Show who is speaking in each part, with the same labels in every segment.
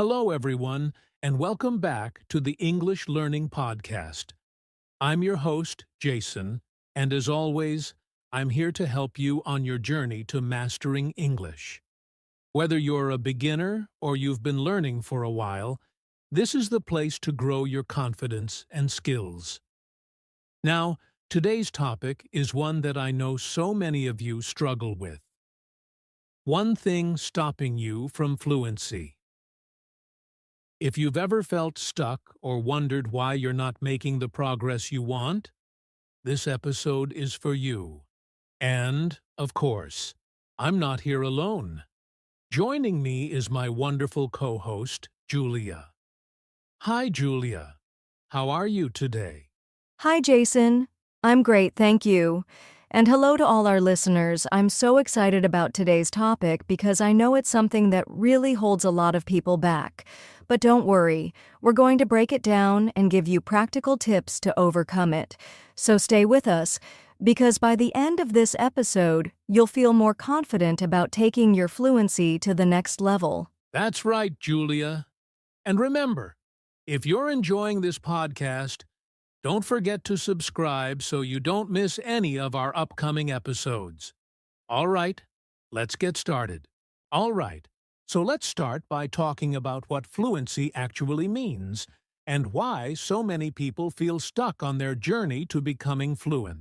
Speaker 1: Hello, everyone, and welcome back to the English Learning Podcast. I'm your host, Jason, and as always, I'm here to help you on your journey to mastering English. Whether you're a beginner or you've been learning for a while, this is the place to grow your confidence and skills. Now, today's topic is one that I know so many of you struggle with. One thing stopping you from fluency. If you've ever felt stuck or wondered why you're not making the progress you want, this episode is for you. And, of course, I'm not here alone. Joining me is my wonderful co-host, Julia. Hi, Julia. How are you today?
Speaker 2: Hi, Jason. I'm great, thank you. And hello to all our listeners. I'm so excited about today's topic because I know it's something that really holds a lot of people back. But don't worry, we're going to break it down and give you practical tips to overcome it. So stay with us, because by the end of this episode, you'll feel more confident about taking your fluency to the next level.
Speaker 1: That's right, Julia. And remember, if you're enjoying this podcast, don't forget to subscribe so you don't miss any of our upcoming episodes. All right, let's get started. All right, so let's start by talking about what fluency actually means and why so many people feel stuck on their journey to becoming fluent.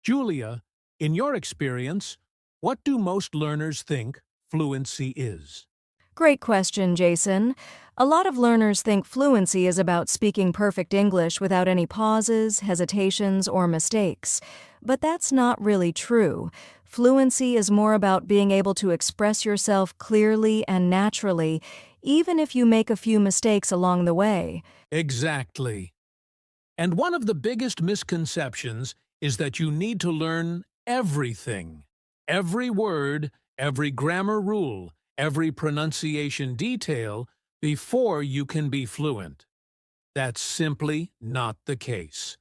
Speaker 1: Julia, in your experience, what do most learners think fluency is?
Speaker 2: Great question, Jason. A lot of learners think fluency is about speaking perfect English without any pauses, hesitations, or mistakes. But that's not really true. Fluency is more about being able to express yourself clearly and naturally, even if you make a few mistakes along the way.
Speaker 1: Exactly. And one of the biggest misconceptions is that you need to learn everything. Every word, every grammar rule, every pronunciation detail before you can be fluent. That's simply not the case.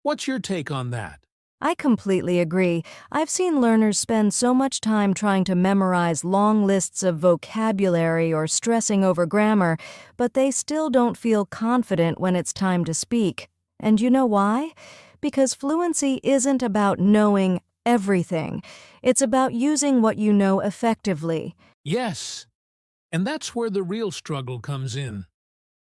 Speaker 1: What's your take on that?
Speaker 2: I completely agree. I've seen learners spend so much time trying to memorize long lists of vocabulary or stressing over grammar, but they still don't feel confident when it's time to speak. And you know why? Because fluency isn't about knowing everything. It's about using what you know effectively.
Speaker 1: Yes, and that's where the real struggle comes in.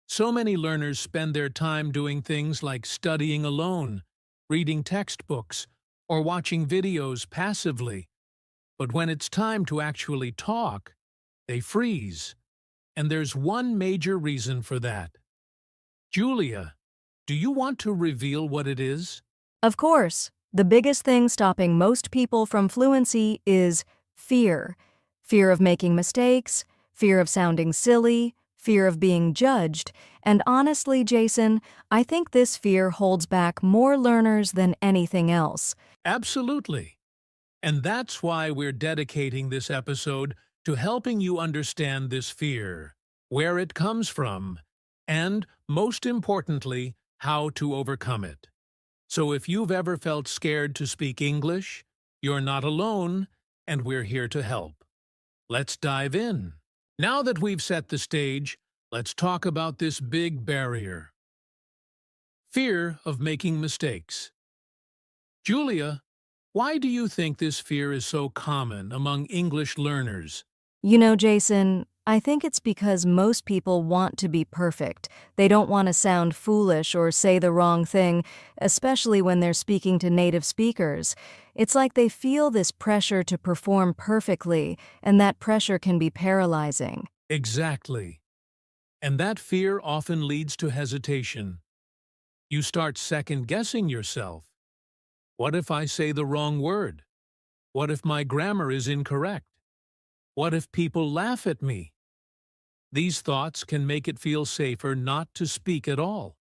Speaker 1: So many learners spend their time doing things like studying alone, reading textbooks, or watching videos passively. But when it's time to actually talk, they freeze. And there's one major reason for that. Julia, do you want to reveal what it is?
Speaker 2: Of course, the biggest thing stopping most people from fluency is fear. Fear of making mistakes, fear of sounding silly, fear of being judged, and honestly, Jason, I think this fear holds back more learners than anything else.
Speaker 1: Absolutely. And that's why we're dedicating this episode to helping you understand this fear, where it comes from, and, most importantly, how to overcome it. So if you've ever felt scared to speak English, you're not alone, and we're here to help. Let's dive in. Now that we've set the stage, let's talk about this big barrier. Fear of making mistakes. Julia, why do you think this fear is so common among English learners?
Speaker 2: You know, Jason, I think it's because most people want to be perfect. They don't want to sound foolish or say the wrong thing, especially when they're speaking to native speakers. It's like they feel this pressure to perform perfectly, and that pressure can be paralyzing.
Speaker 1: Exactly. And that fear often leads to hesitation. You start second-guessing yourself. What if I say the wrong word? What if my grammar is incorrect? What if people laugh at me? These thoughts can make it feel safer not to speak at all.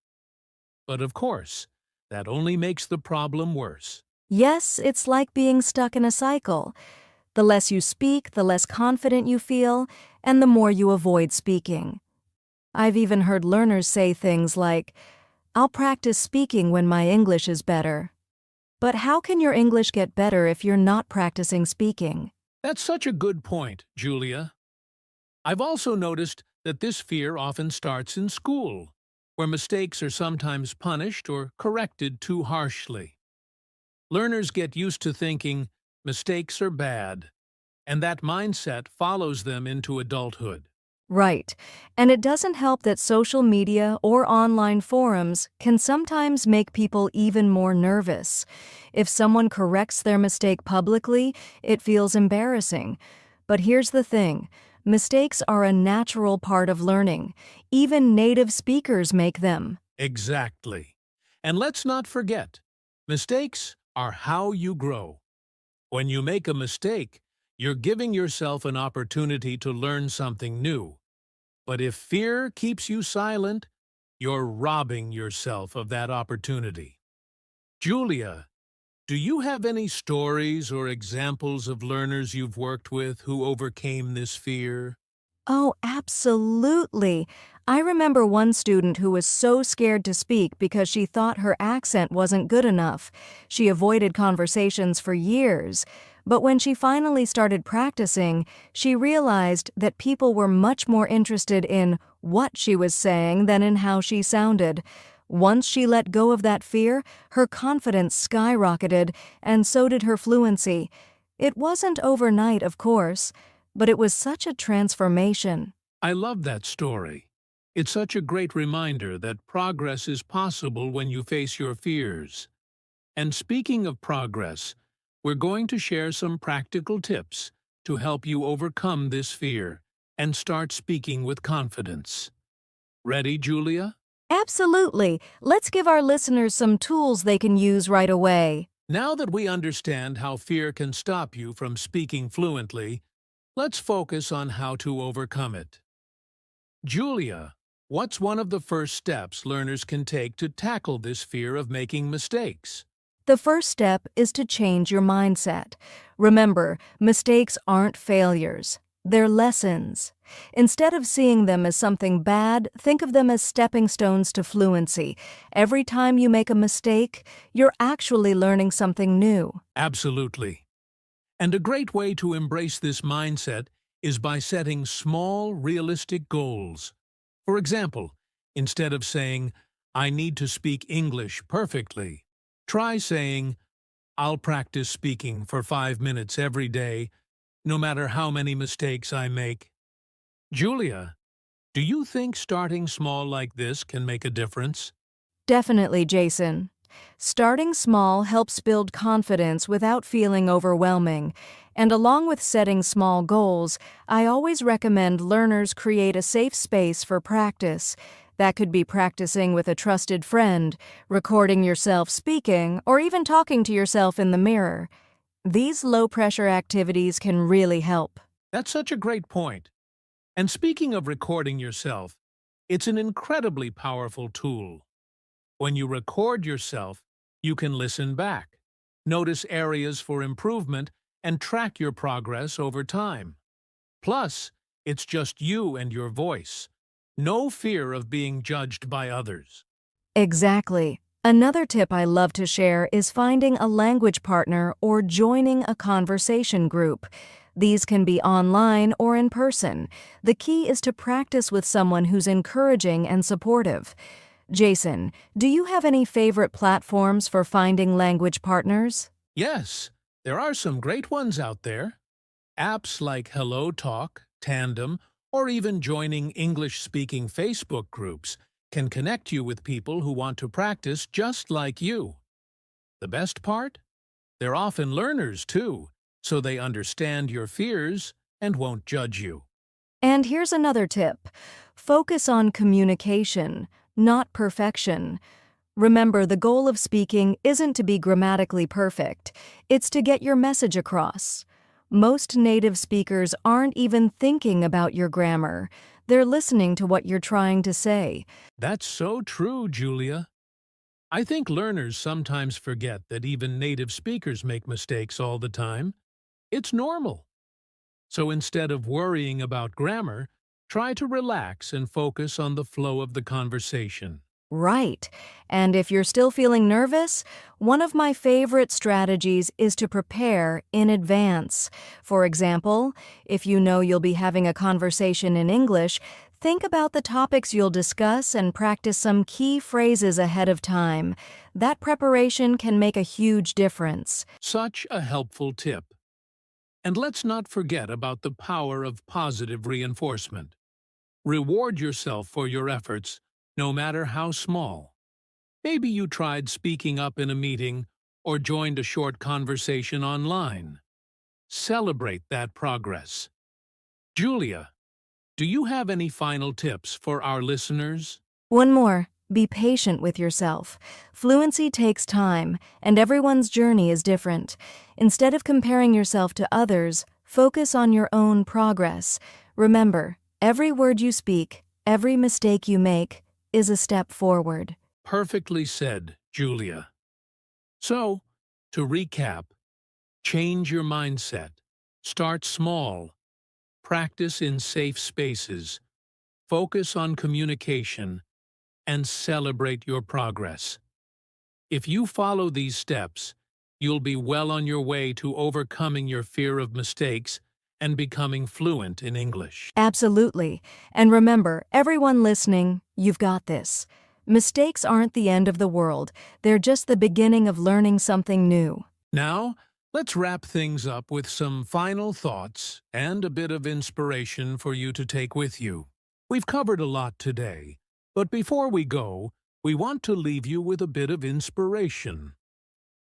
Speaker 1: But of course, that only makes the problem worse.
Speaker 2: Yes, it's like being stuck in a cycle. The less you speak, the less confident you feel, and the more you avoid speaking. I've even heard learners say things like, "I'll practice speaking when my English is better." But how can your English get better if you're not practicing speaking?
Speaker 1: That's such a good point, Julia. I've also noticed that this fear often starts in school, where mistakes are sometimes punished or corrected too harshly. Learners get used to thinking mistakes are bad, and that mindset follows them into adulthood.
Speaker 2: Right. And it doesn't help that social media or online forums can sometimes make people even more nervous. If someone corrects their mistake publicly, it feels embarrassing. But here's the thing. Mistakes are a natural part of learning. Even native speakers make them.
Speaker 1: Exactly. And let's not forget, mistakes are how you grow. When you make a mistake, you're giving yourself an opportunity to learn something new. But if fear keeps you silent, you're robbing yourself of that opportunity. Julia, do you have any stories or examples of learners you've worked with who overcame this fear?
Speaker 2: Oh, absolutely. I remember one student who was so scared to speak because she thought her accent wasn't good enough. She avoided conversations for years. But when she finally started practicing, she realized that people were much more interested in what she was saying than in how she sounded. Once she let go of that fear, her confidence skyrocketed, and so did her fluency. It wasn't overnight, of course, but it was such a transformation.
Speaker 1: I love that story. It's such a great reminder that progress is possible when you face your fears. And speaking of progress, we're going to share some practical tips to help you overcome this fear and start speaking with confidence. Ready, Julia?
Speaker 2: Absolutely. Let's give our listeners some tools they can use right away.
Speaker 1: Now that we understand how fear can stop you from speaking fluently, let's focus on how to overcome it. Julia, what's one of the first steps learners can take to tackle this fear of making mistakes?
Speaker 2: The first step is to change your mindset. Remember, mistakes aren't failures. They're lessons. Instead of seeing them as something bad, think of them as stepping stones to fluency. Every time you make a mistake, you're actually learning something new.
Speaker 1: Absolutely. And a great way to embrace this mindset is by setting small, realistic goals. For example, instead of saying, "I need to speak English perfectly," try saying, "I'll practice speaking for 5 minutes every day, no matter how many mistakes I make." Julia, do you think starting small like this can make a difference?
Speaker 2: Definitely, Jason. Starting small helps build confidence without feeling overwhelming. And along with setting small goals, I always recommend learners create a safe space for practice. That could be practicing with a trusted friend, recording yourself speaking, or even talking to yourself in the mirror. These low-pressure activities can really help.
Speaker 1: That's such a great point. And speaking of recording yourself, it's an incredibly powerful tool. When you record yourself, you can listen back, notice areas for improvement, and track your progress over time. Plus, it's just you and your voice. No fear of being judged by others.
Speaker 2: Exactly. Another tip I love to share is finding a language partner or joining a conversation group. These can be online or in person. The key is to practice with someone who's encouraging and supportive. Jason, do you have any favorite platforms for finding language partners?
Speaker 1: Yes, there are some great ones out there. Apps like Hello Talk, Tandem, or even joining English-speaking Facebook groups can connect you with people who want to practice just like you. The best part? They're often learners, too, so they understand your fears and won't judge you.
Speaker 2: And here's another tip. Focus on communication, not perfection. Remember, the goal of speaking isn't to be grammatically perfect. It's to get your message across. Most native speakers aren't even thinking about your grammar. They're listening to what you're trying to say.
Speaker 1: That's so true, Julia. I think learners sometimes forget that even native speakers make mistakes all the time. It's normal. So instead of worrying about grammar, try to relax and focus on the flow of the conversation.
Speaker 2: Right. And if you're still feeling nervous, one of my favorite strategies is to prepare in advance. For example, if you know you'll be having a conversation in English, Think about the topics you'll discuss and practice some key phrases ahead of time. That preparation can make a huge difference.
Speaker 1: Such a helpful tip. And let's not forget about the power of positive reinforcement. Reward yourself for your efforts, no matter how small. Maybe you tried speaking up in a meeting or joined a short conversation online. Celebrate that progress. Julia, do you have any final tips for our listeners?
Speaker 2: One more. Be patient with yourself. Fluency takes time, and everyone's journey is different. Instead of comparing yourself to others, focus on your own progress. Remember, every word you speak, every mistake you make, is a step forward.
Speaker 1: Perfectly said, Julia. So, to recap, change your mindset. Start small. Practice in safe spaces. Focus on communication and celebrate your progress. If you follow these steps, you'll be well on your way to overcoming your fear of mistakes and becoming fluent in English.
Speaker 2: Absolutely. And remember, everyone listening, you've got this. Mistakes aren't the end of the world. They're just the beginning of learning something new.
Speaker 1: Now, let's wrap things up with some final thoughts and a bit of inspiration for you to take with you. We've covered a lot today, but before we go, we want to leave you with a bit of inspiration.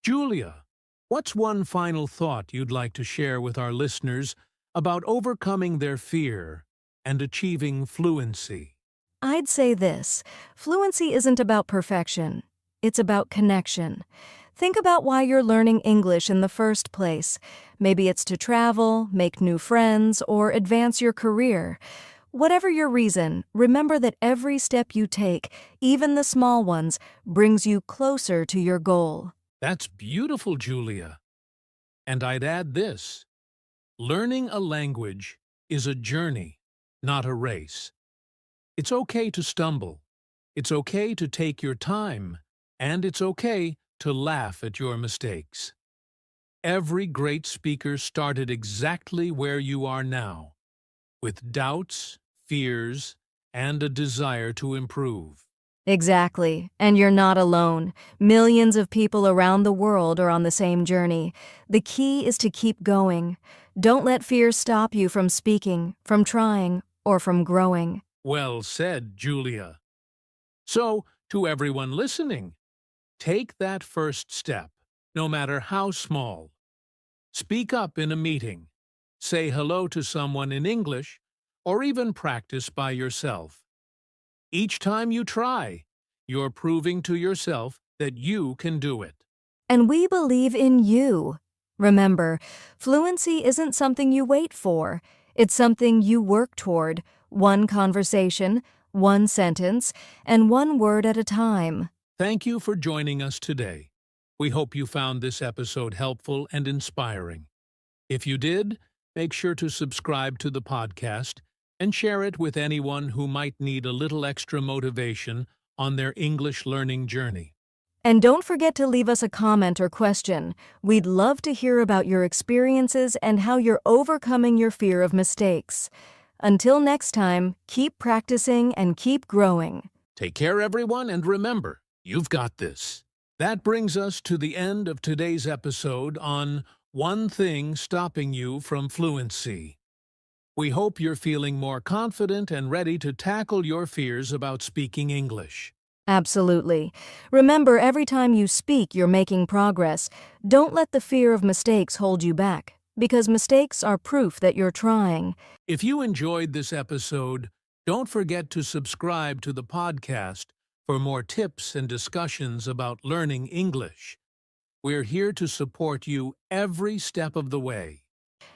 Speaker 1: Julia, what's one final thought you'd like to share with our listeners about overcoming their fear and achieving fluency?
Speaker 2: I'd say this. Fluency isn't about perfection. It's about connection. Think about why you're learning English in the first place. Maybe it's to travel, make new friends, or advance your career. Whatever your reason, remember that every step you take, even the small ones, brings you closer to your goal.
Speaker 1: That's beautiful, Julia. And I'd add this. Learning a language is a journey, not a race. It's okay to stumble. It's okay to take your time. And it's okay to laugh at your mistakes. Every great speaker started exactly where you are now, with doubts, fears, and a desire to improve.
Speaker 2: Exactly, and you're not alone. Millions of people around the world are on the same journey. The key is to keep going. Don't let fear stop you from speaking, from trying, or from growing.
Speaker 1: Well said, Julia. So, to everyone listening, take that first step, no matter how small. Speak up in a meeting, say hello to someone in English, or even practice by yourself. Each time you try, you're proving to yourself that you can do it.
Speaker 2: And we believe in you. Remember, fluency isn't something you wait for. It's something you work toward, one conversation, one sentence, and one word at a time.
Speaker 1: Thank you for joining us today. We hope you found this episode helpful and inspiring. If you did, make sure to subscribe to the podcast and share it with anyone who might need a little extra motivation on their English learning journey.
Speaker 2: And don't forget to leave us a comment or question. We'd love to hear about your experiences and how you're overcoming your fear of mistakes. Until next time, keep practicing and keep growing.
Speaker 1: Take care, everyone, and remember, you've got this. That brings us to the end of today's episode on one thing stopping you from fluency. We hope you're feeling more confident and ready to tackle your fears about speaking English.
Speaker 2: Absolutely. Remember, every time you speak, you're making progress. Don't let the fear of mistakes hold you back, because mistakes are proof that you're trying.
Speaker 1: If you enjoyed this episode, don't forget to subscribe to the podcast for more tips and discussions about learning English. We're here to support you every step of the way.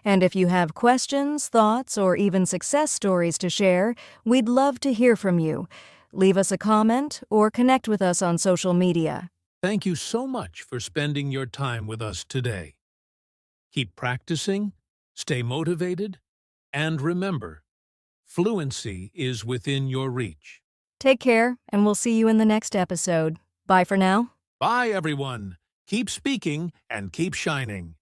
Speaker 2: And if you have questions, thoughts, or even success stories to share, we'd love to hear from you. Leave us a comment or connect with us on social media.
Speaker 1: Thank you so much for spending your time with us today. Keep practicing, stay motivated, and remember, fluency is within your reach.
Speaker 2: Take care, and we'll see you in the next episode. Bye for now.
Speaker 1: Bye, everyone. Keep speaking and keep shining.